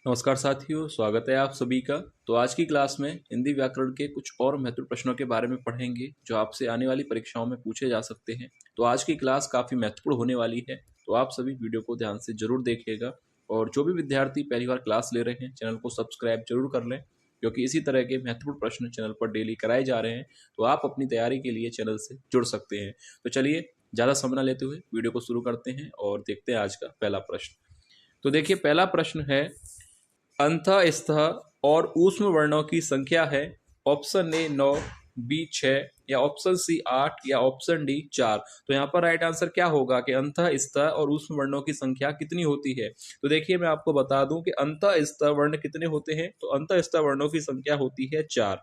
नमस्कार साथियों, स्वागत है आप सभी का। तो आज की क्लास में हिंदी व्याकरण के कुछ और महत्वपूर्ण प्रश्नों के बारे में पढ़ेंगे जो आपसे आने वाली परीक्षाओं में पूछे जा सकते हैं। तो आज की क्लास काफ़ी महत्वपूर्ण होने वाली है, तो आप सभी वीडियो को ध्यान से जरूर देखिएगा। और जो भी विद्यार्थी पहली बार क्लास ले रहे हैं, चैनल को सब्सक्राइब जरूर कर लें, क्योंकि इसी तरह के महत्वपूर्ण प्रश्न चैनल पर डेली कराए जा रहे हैं। तो आप अपनी तैयारी के लिए चैनल से जुड़ सकते हैं। तो चलिए ज़्यादा समय न लेते हुए वीडियो को शुरू करते हैं और देखते हैं आज का पहला प्रश्न। तो देखिए, पहला प्रश्न है, अंतः स्थः और ऊष्म वर्णों की संख्या है। ऑप्शन ए 9, बी 6 या ऑप्शन सी 8 या ऑप्शन डी 4। तो यहाँ पर राइट आंसर क्या होगा कि अंतः स्थः और ऊष्म वर्णों की संख्या कितनी होती है। तो देखिए, मैं आपको बता दूं कि अंतः स्थः वर्ण कितने होते हैं। तो अंतः स्थः वर्णों की संख्या होती है 4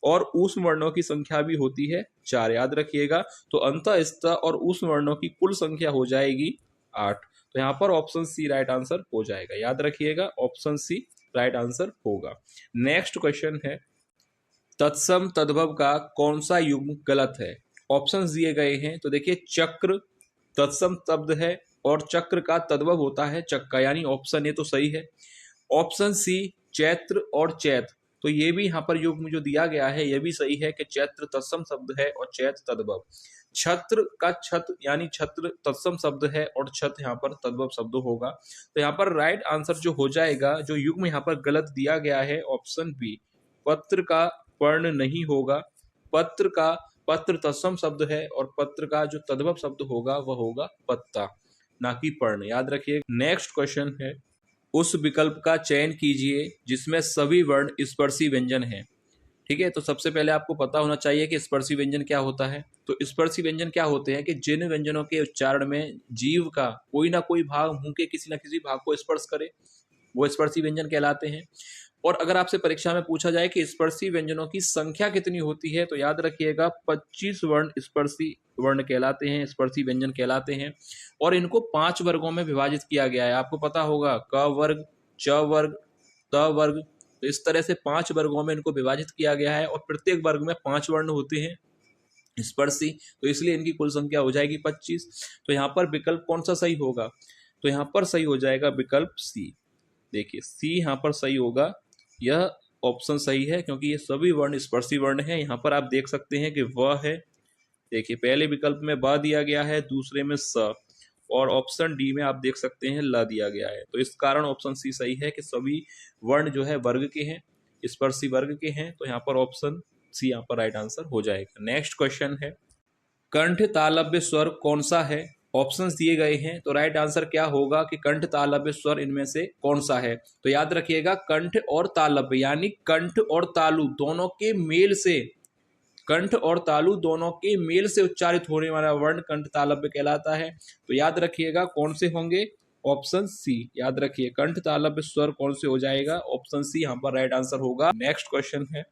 और ऊष्म वर्णों की संख्या भी होती है 4। याद रखिएगा। तो अंतः स्थः और ऊष्म वर्णों की कुल संख्या हो जाएगी 8। तो यहाँ पर ऑप्शन सी राइट आंसर हो जाएगा। याद रखिएगा, ऑप्शन सी राइट आंसर होगा। नेक्स्ट क्वेश्चन है, तत्सम तद्भव का कौन सा युग्म गलत है। ऑप्शन दिए गए हैं। तो देखिए, चक्र तत्सम शब्द है और चक्र का तद्भव होता है चक्का, यानी ऑप्शन ए तो सही है। ऑप्शन सी चैत्र और चैत, तो ये भी यहाँ पर युग्म जो दिया गया है ये भी सही है कि चैत्र तत्सम शब्द है और चैत तद्भव। छत्र का छत यानी छत्र तत्सम शब्द है और छत यहाँ पर तद्भव शब्द होगा। तो यहाँ पर राइट आंसर जो हो जाएगा, जो युग्म यहाँ पर गलत दिया गया है, ऑप्शन बी पत्र का पर्ण नहीं होगा। पत्र का पत्र तत्सम शब्द है और पत्र का जो तद्भव शब्द होगा वह होगा पत्ता, ना कि पर्ण। याद रखिए। नेक्स्ट क्वेश्चन है, उस विकल्प का चयन कीजिए जिसमें सभी वर्ण स्पर्शी व्यंजन हैं। ठीक है, तो सबसे पहले आपको पता होना चाहिए कि स्पर्शी व्यंजन क्या होता है। तो स्पर्शी व्यंजन क्या होते हैं कि जिन व्यंजनों के उच्चारण में जीव का कोई ना कोई भाग मुंह के किसी न किसी भाग को स्पर्श करे, वो स्पर्शी व्यंजन कहलाते हैं। और अगर आपसे परीक्षा में पूछा जाए कि स्पर्शी व्यंजनों की संख्या कितनी होती है, तो याद रखिएगा 25 वर्ण स्पर्शी वर्ण कहलाते हैं, स्पर्शी व्यंजन कहलाते हैं। और इनको 5 वर्गों में विभाजित किया गया है। आपको पता होगा, क वर्ग, च वर्ग, त वर्ग। तो इस तरह से 5 वर्गों में इनको विभाजित किया गया है और प्रत्येक वर्ग में 5 वर्ण होते हैं स्पर्शी। तो इसलिए इनकी कुल संख्या हो जाएगी 25। तो यहाँ पर विकल्प कौन सा सही होगा। तो यहाँ पर सही हो जाएगा विकल्प सी। देखिए, सी यहाँ पर सही होगा। यह ऑप्शन सही है क्योंकि ये सभी वर्ण स्पर्शी वर्ण हैं। यहाँ पर आप देख सकते हैं कि वह है। देखिए, पहले विकल्प में ब दिया गया है, दूसरे में स, और ऑप्शन डी में आप देख सकते हैं ल दिया गया है। तो इस कारण ऑप्शन सी सही है कि सभी वर्ण जो है वर्ग के हैं, स्पर्शी वर्ग के हैं। तो यहाँ पर ऑप्शन सी यहाँ पर राइट आंसर हो जाएगा। नेक्स्ट क्वेश्चन है, कंठ तालव्य स्वर कौन सा है। ऑप्शंस दिए गए हैं। तो राइट आंसर क्या होगा कि कंठ तालव्य स्वर इनमें से कौन सा है। तो याद रखिएगा, कंठ और तालव्य यानी कंठ और तालु दोनों के मेल से, कंठ और तालु दोनों के मेल से उच्चारित होने वाला वर्ण कंठ तालव्य कहलाता है। तो याद रखिएगा कौन से होंगे, ऑप्शन सी। याद रखिए, कंठ तालव्य स्वर कौन से हो जाएगा, ऑप्शन सी यहाँ पर राइट आंसर होगा। नेक्स्ट क्वेश्चन है,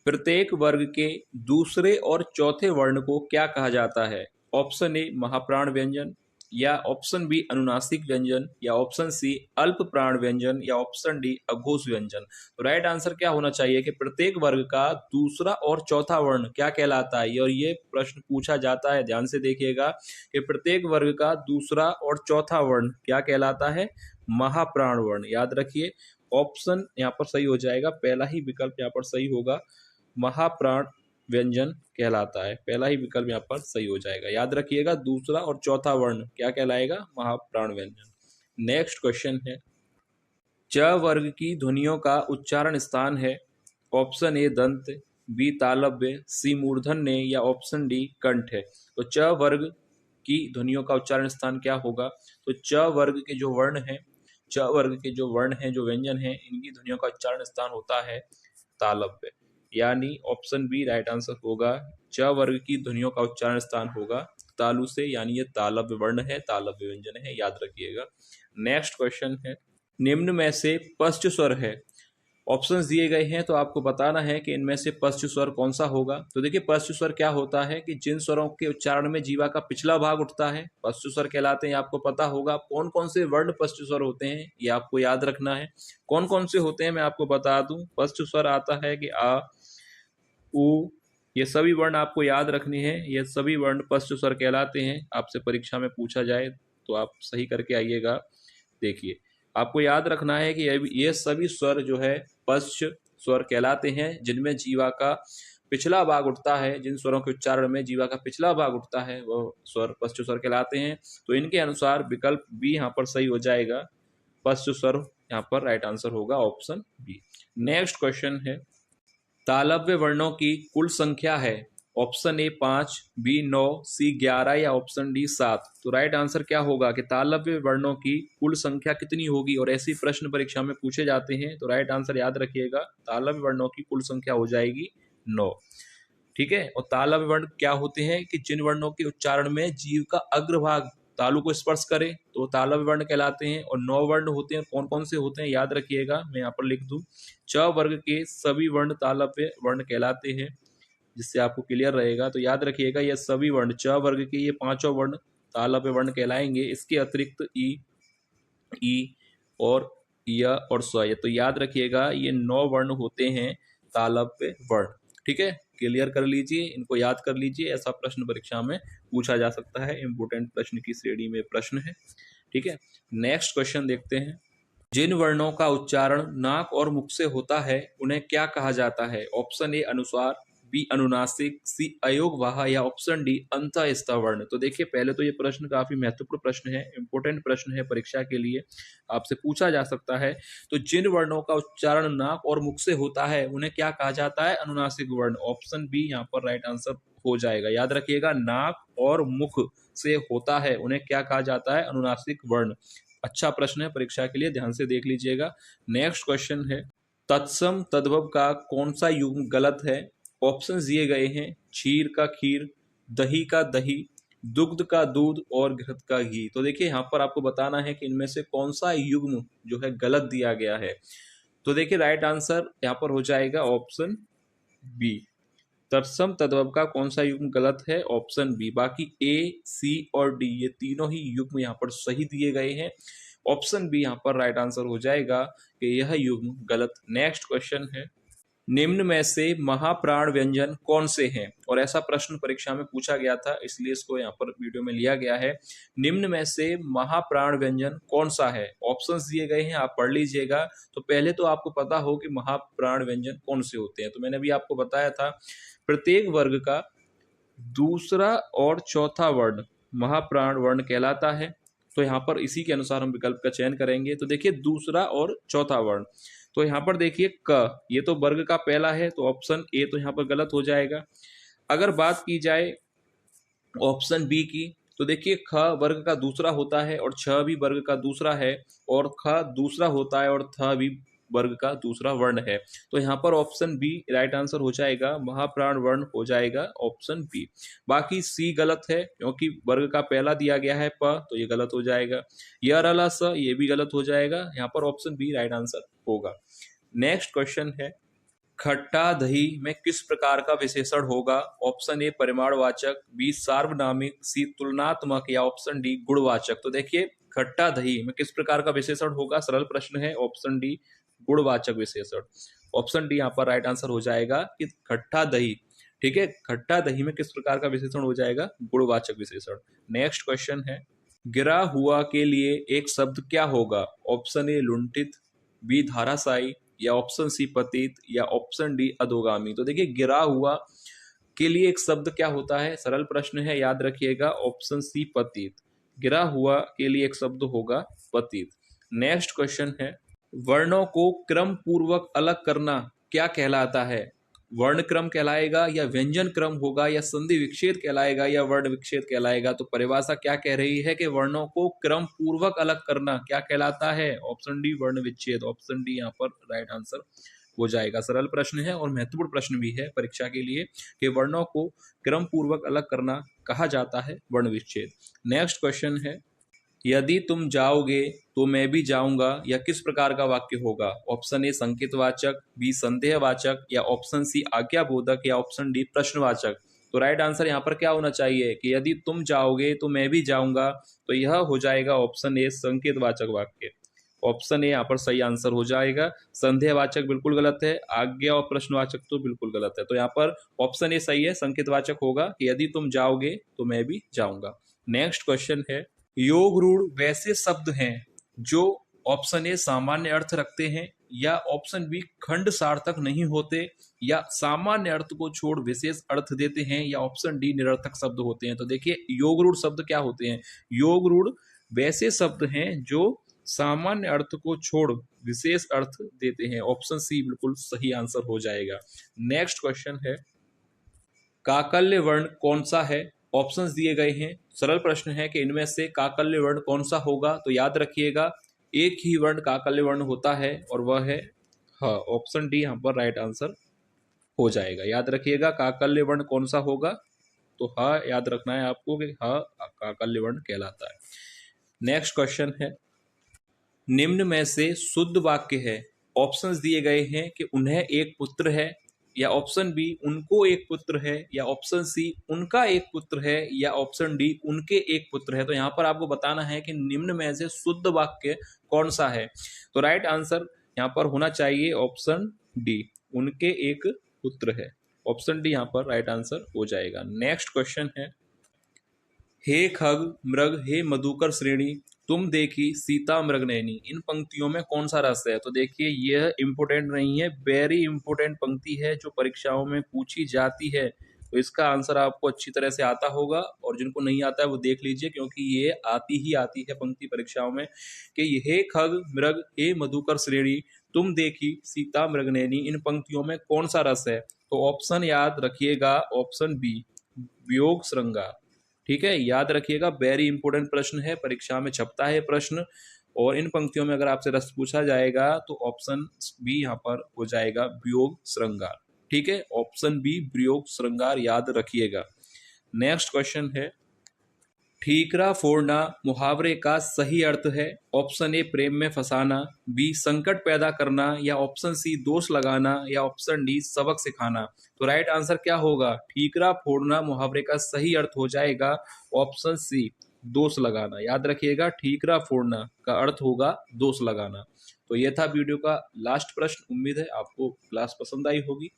प्रत्येक वर्ग के दूसरे और चौथे वर्ण को क्या कहा जाता है। ऑप्शन ए महाप्राण व्यंजन, या ऑप्शन बी अनुनासिक व्यंजन, या ऑप्शन सी अल्प प्राण व्यंजन, या ऑप्शन डी अघोष व्यंजन। तो राइट आंसर क्या होना चाहिए कि प्रत्येक वर्ग का दूसरा और चौथा वर्ण क्या कहलाता है। और ये प्रश्न पूछा जाता है, ध्यान से देखिएगा, कि प्रत्येक वर्ग का दूसरा और चौथा वर्ण क्या कहलाता है, महाप्राण वर्ण। याद रखिए, ऑप्शन यहाँ पर सही हो जाएगा, पहला ही विकल्प यहाँ पर सही होगा, महाप्राण व्यंजन कहलाता है। पहला ही विकल्प यहाँ पर सही हो जाएगा। याद रखिएगा, दूसरा और चौथा वर्ण क्या कहलाएगा, महाप्राण व्यंजन। नेक्स्ट क्वेश्चन है, च वर्ग की ध्वनियों का उच्चारण स्थान है। ऑप्शन ए दंत, बी तालव्य, सी मूर्धन्य, या ऑप्शन डी कंठ है। तो च वर्ग की ध्वनियों का उच्चारण स्थान क्या होगा। तो च वर्ग के जो वर्ण हैं, च वर्ग के जो वर्ण हैं, जो व्यंजन हैं, इनकी ध्वनियों का उच्चारण स्थान होता है तालव्य, यानी ऑप्शन बी राइट आंसर होगा। च वर्ग की ध्वनियों का उच्चारण स्थान होगा तालु से, यानी ये तालव्य वर्ण है, तालव्य व्यंजन है। याद रखिएगा। नेक्स्ट क्वेश्चन है, निम्न में से पश्च स्वर है। ऑप्शंस दिए गए हैं, तो आपको बताना है कि इनमें से पश्च स्वर कौन सा होगा। तो देखिए, पश्च स्वर क्या होता है कि जिन स्वरों के उच्चारण में जीवा का पिछला भाग उठता है, पश्च स्वर कहलाते हैं। आपको पता होगा कौन कौन से वर्ण पश्च स्वर होते हैं, ये आपको याद रखना है। कौन कौन से होते हैं मैं आपको बता दूं। पश्च स्वर आता है कि आ, उ, ये सभी वर्ण आपको याद रखने हैं। ये सभी वर्ण पश्च स्वर कहलाते हैं। आपसे परीक्षा में पूछा जाए तो आप सही करके आइएगा। देखिए, आपको याद रखना है कि ये सभी स्वर जो है पश्च स्वर कहलाते हैं, जिनमें जीवा का पिछला भाग उठता है। जिन स्वरों के उच्चारण में जीवा का पिछला भाग उठता है वो स्वर पश्च स्वर कहलाते हैं। तो इनके अनुसार विकल्प बी यहाँ पर सही हो जाएगा। पश्च स्वर यहाँ पर राइट आंसर होगा ऑप्शन बी। नेक्स्ट क्वेश्चन है, तालव्य वर्णों की कुल संख्या है। ऑप्शन ए 5, बी 9, सी 11 या ऑप्शन डी 7। तो राइट आंसर क्या होगा कि तालव्य वर्णों की कुल संख्या कितनी होगी, और ऐसी प्रश्न परीक्षा में पूछे जाते हैं। तो राइट आंसर याद रखिएगा, तालव्य वर्णों की कुल संख्या हो जाएगी 9। ठीक है। और तालव्य वर्ण क्या होते हैं कि जिन वर्णों के उच्चारण में जीव का अग्रभाग तालु को स्पर्श करे तो तालव्य वर्ण कहलाते हैं। और 9 वर्ण होते हैं, कौन कौन से होते हैं याद रखिएगा, मैं यहाँ पर लिख दूं। च वर्ग के सभी वर्ण तालव्य वर्ण कहलाते हैं, जिससे आपको क्लियर रहेगा। तो याद रखिएगा ये सभी वर्ण च वर्ग के ये 5 वर्ण तालव्य वर्ण कहलाएंगे। इसके अतिरिक्त ई और य और स्व, तो याद रखिएगा ये 9 वर्ण होते हैं तालव्य वर्ण। ठीक है, क्लियर कर लीजिए, इनको याद कर लीजिए, ऐसा प्रश्न परीक्षा में पूछा जा सकता है। इंपोर्टेंट प्रश्न की श्रेणी में प्रश्न है। ठीक है, नेक्स्ट क्वेश्चन देखते हैं। जिन वर्णों का उच्चारण नाक और मुख से होता है उन्हें क्या कहा जाता है। ऑप्शन ए अनुस्वार, बी अनुनासिक, सी अयोगवाह या ऑप्शन डी अंतःस्थ वर्ण। तो देखिए पहले तो ये प्रश्न काफी महत्वपूर्ण प्रश्न है, इंपोर्टेंट प्रश्न है, परीक्षा के लिए आपसे पूछा जा सकता है। तो जिन वर्णों का उच्चारण नाक और मुख से होता है उन्हें क्या कहा जाता है, अनुनासिक वर्ण। ऑप्शन बी यहाँ पर राइट आंसर हो जाएगा। याद रखिएगा, नाक और मुख से होता है उन्हें क्या कहा जाता है, अनुनासिक वर्ण। अच्छा प्रश्न है, परीक्षा के लिए ध्यान से देख लीजिएगा। नेक्स्ट क्वेश्चन है, तत्सम तद्भव का कौन सा युग्म गलत है। ऑप्शन दिए गए हैं, क्षीर का खीर, दही का दही, दुग्ध का दूध और घृत का घी। तो देखिए यहाँ पर आपको बताना है कि इनमें से कौन सा युग्म जो है गलत दिया गया है। तो देखिए राइट आंसर यहाँ पर हो जाएगा ऑप्शन बी। तत्सम तद्भव का कौन सा युग्म गलत है, ऑप्शन बी। बाकी ए, सी और डी ये तीनों ही युग्म यहाँ पर सही दिए गए हैं। ऑप्शन बी यहाँ पर राइट आंसर हो जाएगा कि यह युग्म गलत। नेक्स्ट क्वेश्चन है, निम्न में से महाप्राण व्यंजन कौन से हैं। और ऐसा प्रश्न परीक्षा में पूछा गया था, इसलिए इसको यहाँ पर वीडियो में लिया गया है। निम्न में से महाप्राण व्यंजन कौन सा है। ऑप्शंस दिए गए हैं, आप पढ़ लीजिएगा। तो पहले तो आपको पता हो कि महाप्राण व्यंजन कौन से होते हैं। तो मैंने भी आपको बताया था, प्रत्येक वर्ग का दूसरा और चौथा वर्ण महाप्राण वर्ण कहलाता है। तो यहाँ पर इसी के अनुसार हम विकल्प का चयन करेंगे। तो देखिए दूसरा और चौथा वर्ण, तो यहाँ पर देखिए क, ये तो वर्ग का पहला है, तो ऑप्शन ए तो यहाँ पर गलत हो जाएगा। अगर बात की जाए ऑप्शन बी की, तो देखिए ख वर्ग का दूसरा होता है और छ भी वर्ग का दूसरा है, और ख दूसरा होता है और थ भी वर्ग का दूसरा वर्ण है। तो यहाँ पर ऑप्शन बी राइट आंसर हो जाएगा, महाप्राण वर्ण हो जाएगा ऑप्शन बी। बाकी सी गलत है, क्योंकि वर्ग का पहला दिया गया है प, तो ये गलत हो जाएगा। य रला स ये भी गलत हो जाएगा। यहाँ पर ऑप्शन बी राइट आंसर होगा। नेक्स्ट क्वेश्चन है, खट्टा दही में किस प्रकार का विशेषण होगा। ऑप्शन ए परिमाणवाचक, बी सार्वनामिक, सी तुलनात्मक या ऑप्शन डी गुणवाचक। तो देखिए खट्टा दही में किस प्रकार का विशेषण होगा, सरल प्रश्न है, ऑप्शन डी गुणवाचक विशेषण। ऑप्शन डी यहाँ पर राइट आंसर हो जाएगा कि खट्टा दही। ठीक है, खट्टा दही में किस प्रकार का विशेषण हो जाएगा, गुणवाचक विशेषण। नेक्स्ट क्वेश्चन है, गिरा हुआ के लिए एक शब्द क्या होगा। ऑप्शन ए लुंठित, बी धाराशायी या ऑप्शन सी पतित या ऑप्शन डी अधोगामी। तो देखिए गिरा हुआ के लिए एक शब्द क्या होता है, सरल प्रश्न है, याद रखिएगा ऑप्शन सी पतित। गिरा हुआ के लिए एक शब्द होगा पतित। नेक्स्ट क्वेश्चन है, वर्णों को क्रम पूर्वक अलग करना क्या कहलाता है। वर्ण क्रम कहलाएगा या व्यंजन क्रम होगा या संधि विच्छेद कहलाएगा या वर्ण विच्छेद कहलाएगा। तो परिभाषा क्या कह रही है कि वर्णों को क्रम पूर्वक अलग करना क्या कहलाता है, ऑप्शन डी वर्ण विच्छेद। ऑप्शन डी यहाँ पर राइट आंसर हो जाएगा। सरल प्रश्न है और महत्वपूर्ण प्रश्न भी है परीक्षा के लिए कि वर्णों को क्रम पूर्वक अलग करना कहा जाता है वर्ण विच्छेद। नेक्स्ट क्वेश्चन है, यदि तुम जाओगे तो मैं भी जाऊंगा या किस प्रकार का वाक्य होगा। ऑप्शन ए संकेतवाचक, बी संदेहवाचक या ऑप्शन सी आज्ञाबोधक या ऑप्शन डी प्रश्नवाचक। तो राइट आंसर यहाँ पर क्या होना चाहिए कि यदि तुम जाओगे तो मैं भी जाऊंगा, तो यह हो जाएगा ऑप्शन ए संकेतवाचक वाक्य। ऑप्शन ए यहाँ पर सही आंसर हो जाएगा। संदेहवाचक बिल्कुल गलत है, आज्ञा और प्रश्नवाचक तो बिल्कुल गलत है। तो यहाँ पर ऑप्शन ए सही है, संकेतवाचक होगा कि यदि तुम जाओगे तो मैं भी जाऊंगा। नेक्स्ट क्वेश्चन है, योग रूढ़ वैसे शब्द हैं जो ऑप्शन ए सामान्य अर्थ रखते हैं, या ऑप्शन बी खंड सार्थक नहीं होते, या सामान्य अर्थ को छोड़ विशेष अर्थ देते हैं, या ऑप्शन डी निरर्थक शब्द होते हैं। तो देखिए योग रूढ़ शब्द क्या होते हैं? योग रूढ़ वैसे शब्द हैं जो सामान्य अर्थ को छोड़ विशेष अर्थ देते हैं। ऑप्शन सी बिल्कुल सही आंसर हो जाएगा। नेक्स्ट क्वेश्चन है, काकल्य वर्ण कौन सा है? ऑप्शंस दिए गए हैं। सरल प्रश्न है कि इनमें से काकल्य वर्ण कौन सा होगा? तो याद रखिएगा एक ही वर्ण काकल्य वर्ण होता है और वह है हाँ। ऑप्शन डी यहाँ पर राइट आंसर हो जाएगा। याद रखिएगा काकल्य वर्ण कौन सा होगा? तो हाँ याद रखना है आपको कि हाँ काकल्य वर्ण कहलाता है। नेक्स्ट क्वेश्चन है, निम्न में से शुद्ध वाक्य है। ऑप्शंस दिए गए हैं कि उन्हें एक पुत्र है, या ऑप्शन बी उनको एक पुत्र है, या ऑप्शन सी उनका एक पुत्र है, या ऑप्शन डी उनके एक पुत्र है। तो यहाँ पर आपको बताना है कि निम्न में से शुद्ध वाक्य कौन सा है। तो राइट आंसर यहाँ पर होना चाहिए ऑप्शन डी, उनके एक पुत्र है। ऑप्शन डी यहाँ पर राइट आंसर हो जाएगा। नेक्स्ट क्वेश्चन है, हे खग मृग हे मधुकर श्रेणी तुम देखी सीता मृगनयनी, इन पंक्तियों में कौन सा रस है? तो देखिए यह इंपोर्टेंट नहीं है, वेरी इंपोर्टेंट पंक्ति है जो परीक्षाओं में पूछी जाती है। तो इसका आंसर आपको अच्छी तरह से आता होगा, और जिनको नहीं आता है वो देख लीजिए, क्योंकि ये आती है पंक्ति परीक्षाओं में कि हे खग मृग हे मधुकर श्रेणी तुम देखी सीता मृगनयनी, इन पंक्तियों में कौन सा रस है? तो ऑप्शन याद रखिएगा, ऑप्शन बी वियोग श्रृंगार। ठीक है, याद रखिएगा, वेरी इंपोर्टेंट प्रश्न है, परीक्षा में छपता है प्रश्न। और इन पंक्तियों में अगर आपसे रस पूछा जाएगा तो ऑप्शन बी यहाँ पर हो जाएगा वियोग श्रृंगार। ठीक है, ऑप्शन बी वियोग श्रृंगार याद रखिएगा। नेक्स्ट क्वेश्चन है, ठीकरा फोड़ना मुहावरे का सही अर्थ है। ऑप्शन ए प्रेम में फंसाना, बी संकट पैदा करना, या ऑप्शन सी दोष लगाना, या ऑप्शन डी सबक सिखाना। तो राइट आंसर क्या होगा? ठीकरा फोड़ना मुहावरे का सही अर्थ हो जाएगा ऑप्शन सी दोष लगाना। याद रखिएगा ठीकरा फोड़ना का अर्थ होगा दोष लगाना। तो यह था वीडियो का लास्ट प्रश्न। उम्मीद है आपको क्लास पसंद आई होगी।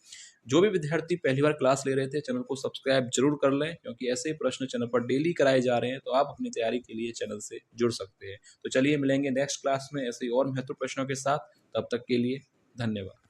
जो भी विद्यार्थी पहली बार क्लास ले रहे थे चैनल को सब्सक्राइब जरूर कर लें, क्योंकि ऐसे ही प्रश्न चैनल पर डेली कराए जा रहे हैं, तो आप अपनी तैयारी के लिए चैनल से जुड़ सकते हैं। तो चलिए मिलेंगे नेक्स्ट क्लास में ऐसे ही और महत्वपूर्ण प्रश्नों के साथ। तब तक के लिए धन्यवाद।